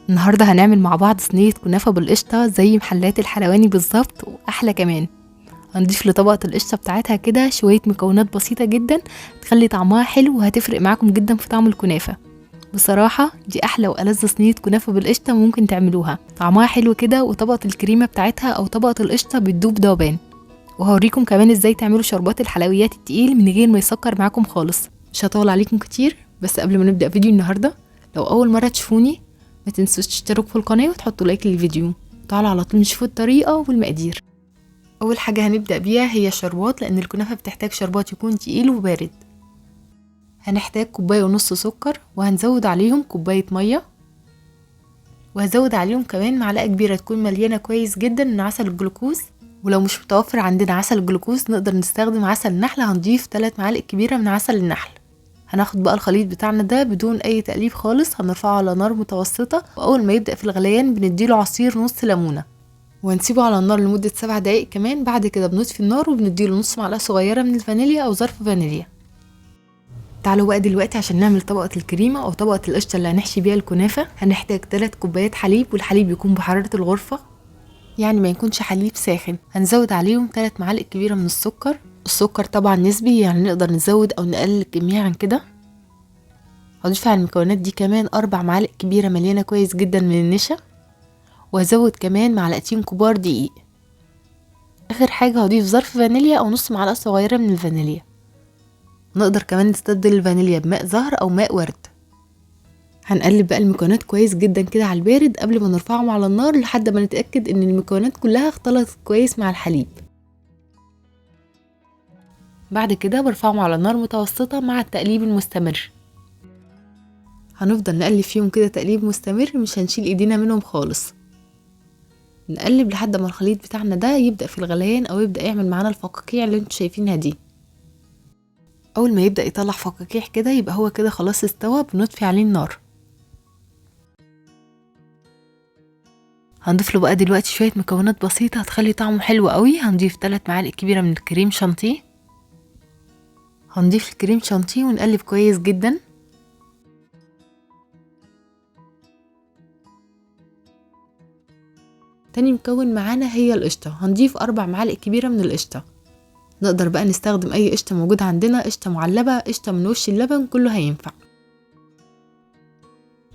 النهارده هنعمل مع بعض صينية كنافة بالقشطة زي محلات الحلواني بالظبط وأحلى كمان. هنضيف لطبقة القشطة بتاعتها كده شوية مكونات بسيطة جدا تخلي طعمها حلو وهتفرق معاكم جدا في طعم الكنافة. بصراحة دي أحلى وألذ صينية كنافة بالقشطة ممكن تعملوها، طعمها حلو كده وطبقة الكريمة بتاعتها أو طبقة القشطة بتدوب ذوبان. وهوريكم كمان ازاي تعملوا شربات الحلويات التقيل من غير ما يسكر معاكم خالص. مش هطول عليكم كتير، بس قبل ما نبدأ فيديو النهاردة لو أول مرة تشوفوني ما تنسوش تشتركوا في القناة وتحطوا لايك للفيديو. تعالوا على طول نشوف الطريقة والمقادير. أول حاجة هنبدأ بيها هي الشربات، لأن الكنافة بتحتاج شربات يكون تقيل وبارد. هنحتاج 1.5 كوباية سكر، وهنزود عليهم 1 كوباية مية، وهزود عليهم كمان معلقة كبيرة تكون مليانة كويس جدا من عسل الجلوكوز. ولو مش متوفر عندنا عسل الجلوكوز نقدر نستخدم عسل النحل، هنضيف 3 معالق كبيرة من عسل النحل. هناخد بقى الخليط بتاعنا ده بدون اي تقليب خالص، هنرفعه على نار متوسطة، واول ما يبدأ في الغليان بنديله عصير نص ليمونة وهنسيبه على النار لمدة 7 دقايق كمان. بعد كده بنطفي النار وبنديله نص معلقة صغيرة من الفانيليا او ظرف فانيليا. تعالوا بقى دلوقتي عشان نعمل طبقة الكريمة او طبقة القشطة اللي هنحشي بيها الكنافة. هنحتاج 3 كوبايات حليب، والحليب يكون بحرارة الغرفة، يعني ما يكونش حليب ساخن. هنزود عليهم 3 معالق كبيرة من السكر. السكر طبعا نسبي، يعني نقدر نزود او نقلل الكمية عن كده. هضيف على المكونات دي كمان 4 معالق كبيرة مليانة كويس جدا من النشا، وهزود كمان 2 معلقة كبار دقيق. اخر حاجة هضيف ظرف فانيليا او نص معلقة صغيرة من الفانيليا. نقدر كمان نستبدل الفانيليا بماء زهر او ماء ورد. هنقلب بقى المكونات كويس جدا كده على البارد قبل ما نرفعهم على النار، لحد ما نتأكد ان المكونات كلها اختلطت كويس مع الحليب. بعد كده برفعهم على نار متوسطة مع التقليب المستمر. هنفضل نقلب فيهم كده تقليب مستمر، مش هنشيل ايدينا منهم خالص. نقلب لحد ما الخليط بتاعنا ده يبدأ في الغليان او يبدأ يعمل معانا الفقاقيع اللي انتوا شايفينها دي. اول ما يبدأ يطلع فقاقيع كده يبقى هو كده خلاص استوى، بنطفي عليه النار. هنضيف له بقى دلوقتي شوية مكونات بسيطة هتخلي طعمه حلو قوي. هنضيف 3 معالق كبيرة من الكريم شانتيه. هنضيف الكريم شانتيه ونقلب كويس جدا. تاني مكون معانا هي القشطة، هنضيف 4 معالق كبيرة من القشطة. نقدر بقى نستخدم اي قشطة موجود عندنا، قشطة معلبة، قشطة من وش اللبن، كله هينفع.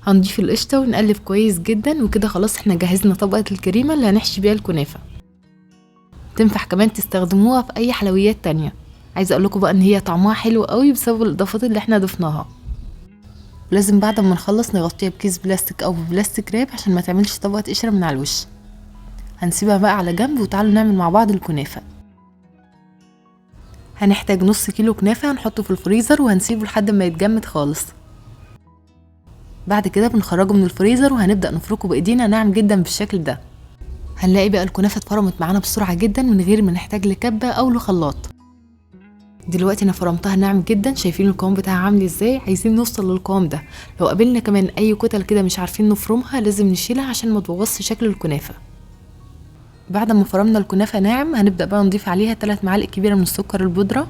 هنضيف القشطة ونقلب كويس جدا، وكده خلاص احنا جهزنا طبقة الكريمة اللي هنحشي بيها الكنافة. تنفع كمان تستخدموها في اي حلويات تانية. عايزة اقول لكم بقى ان هي طعمها حلو قوي بسبب الاضافات اللي احنا ضفناها. لازم بعد ما نخلص نغطيها بكيس بلاستيك او بلاستيك راب عشان ما تعملش طبقة قشرة من على الوش. هنسيبها بقى على جنب، وتعالوا نعمل مع بعض الكنافة. هنحتاج نص كيلو كنافة، هنحطه في الفريزر وهنسيبه لحد ما يتجمد خالص. بعد كده بنخرجه من الفريزر وهنبدأ نفركه بايدينا ناعم جدا بالشكل ده. هنلاقي بقى الكنافة اتفرمت معانا بسرعة جدا من غير ما نحتاج لكبة او لخلاط. دلوقتي انا فرمتها ناعم جدا، شايفين القوام بتاعها عامل ازاي؟ عايزين نوصل للقوام ده. لو قابلنا كمان اي كتل كده مش عارفين نفرمها لازم نشيلها عشان ما تبوظش شكل الكنافة. بعد ما فرمنا الكنافة ناعم هنبدأ بقى نضيف عليها 3 معالق كبيرة من السكر البودرة.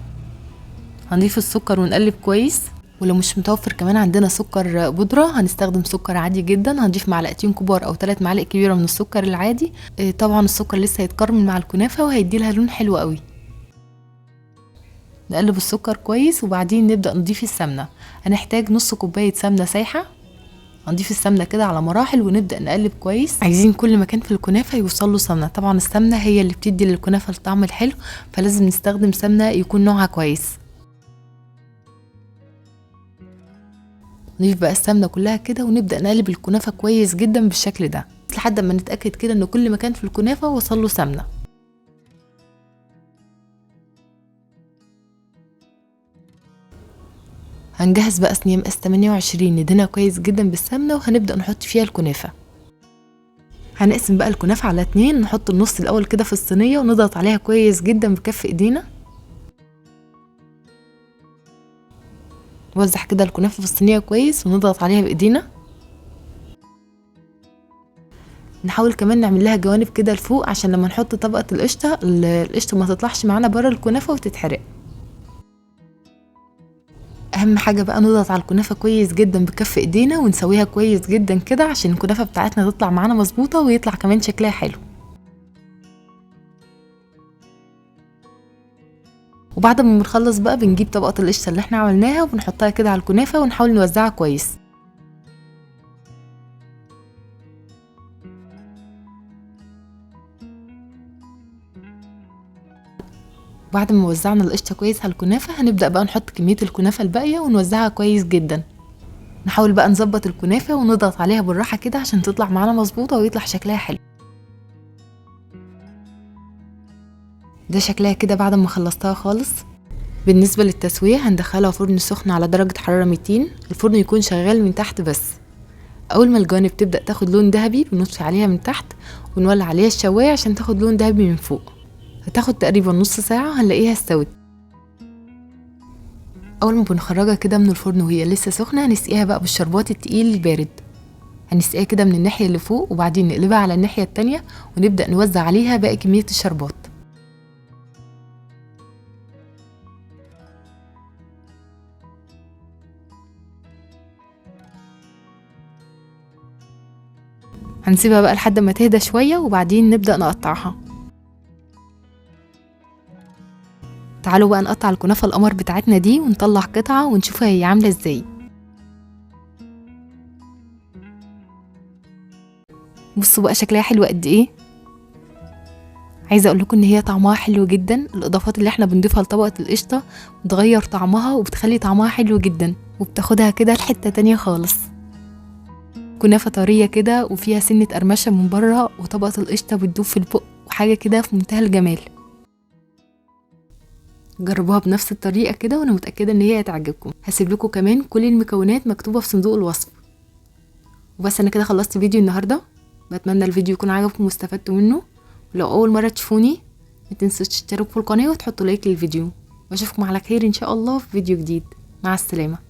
هنضيف السكر ونقلب كويس. ولو مش متوفر كمان عندنا سكر بودرة هنستخدم سكر عادي جدا. هنضيف 2 معلقتين كبار او 3 معالق كبيرة من السكر العادي. طبعا السكر لسه هيتكرمل مع الكنافة وهيدي لها لون حلو قوي. نقلب السكر كويس وبعدين نبدأ نضيف السمنة. هنحتاج نص كوباية سمنة سايحة. هنضيف السمنة كده على مراحل ونبدأ نقلب كويس. عايزين كل مكان في الكنافة يوصل له سمنة، طبعا السمنة هي اللي بتدي للكنافة الطعم الحلو، فلازم نستخدم سمنة يكون نوعها كويس. نضيف بقى السمنة كلها كده ونبدأ نقلب الكنافة كويس جدا بالشكل ده لحد ما نتأكد كده ان كل مكان في الكنافة وصل له سمنة. هنجهز بقى صينية مقاس 28 ندهنها كويس جدا بالسمنة، وهنبدأ نحط فيها الكنافة. هنقسم بقى الكنافة على 2، نحط النص الأول كده في الصينية ونضغط عليها كويس جدا بكف ايدينا. نوزع كده الكنافة في الصينية كويس ونضغط عليها بايدينا. نحاول كمان نعمل لها جوانب كده لفوق عشان لما نحط طبقة القشطة ما تطلعش معانا بره الكنافة وتتحرق. اهم حاجه بقى نضغط على الكنافه كويس جدا بكف ايدينا ونسويها كويس جدا كده عشان الكنافه بتاعتنا تطلع معانا مظبوطه ويطلع كمان شكلها حلو. وبعد ما بنخلص بقى بنجيب طبقه القشطه اللي احنا عملناها وبنحطها كده على الكنافه ونحاول نوزعها كويس. بعد ما وزعنا القشطه كويس على الكنافه هنبدا بقى نحط كميه الكنافه الباقيه ونوزعها كويس جدا. نحاول بقى نظبط الكنافه ونضغط عليها بالراحه كده عشان تطلع معانا مظبوطه ويطلع شكلها حلو. ده شكلها كده بعد ما خلصتها خالص. بالنسبه للتسويه هندخلها فرن سخن على درجه حراره 200، الفرن يكون شغال من تحت بس. اول ما الجوانب تبدا تاخد لون ذهبي بنطفي عليها من تحت ونولع عليها الشوايه عشان تاخد لون ذهبي من فوق. هتاخد تقريبا نص ساعه هنلاقيها استوت. اول ما بنخرجها كده من الفرن وهي لسه سخنه هنسقيها بقى بالشربات التقيل البارد. هنسقيها كده من الناحيه اللي فوق وبعدين نقلبها على الناحيه التانية ونبدا نوزع عليها باقي كميه الشربات. هنسيبها بقى لحد ما تهدى شويه وبعدين نبدا نقطعها. تعالوا بقى نقطع الكنافه القمر بتاعتنا دي ونطلع قطعه ونشوفها هي عامله ازاي. بصوا بقى شكلها حلو قد ايه. عايزه اقول لكم ان هي طعمها حلو جدا، الاضافات اللي احنا بنضيفها لطبقه القشطه بتغير طعمها وبتخلي طعمها حلو جدا وبتاخدها كده لحته تانية خالص. كنافه طريه كده وفيها سنه قرمشه من بره وطبقه القشطه بتدوب في البق وحاجه كده في منتهى الجمال. جربوها بنفس الطريقه كده وانا متاكده ان هي هتعجبكم. هسيب لكم كمان كل المكونات مكتوبه في صندوق الوصف. وبس انا كده خلصت فيديو النهارده. بتمنى الفيديو يكون عجبكم واستفدتوا منه. ولو اول مره تشوفوني ما تنسوش تشتركوا في القناه وتحطوا لايك للفيديو. واشوفكم على خير ان شاء الله في فيديو جديد. مع السلامه.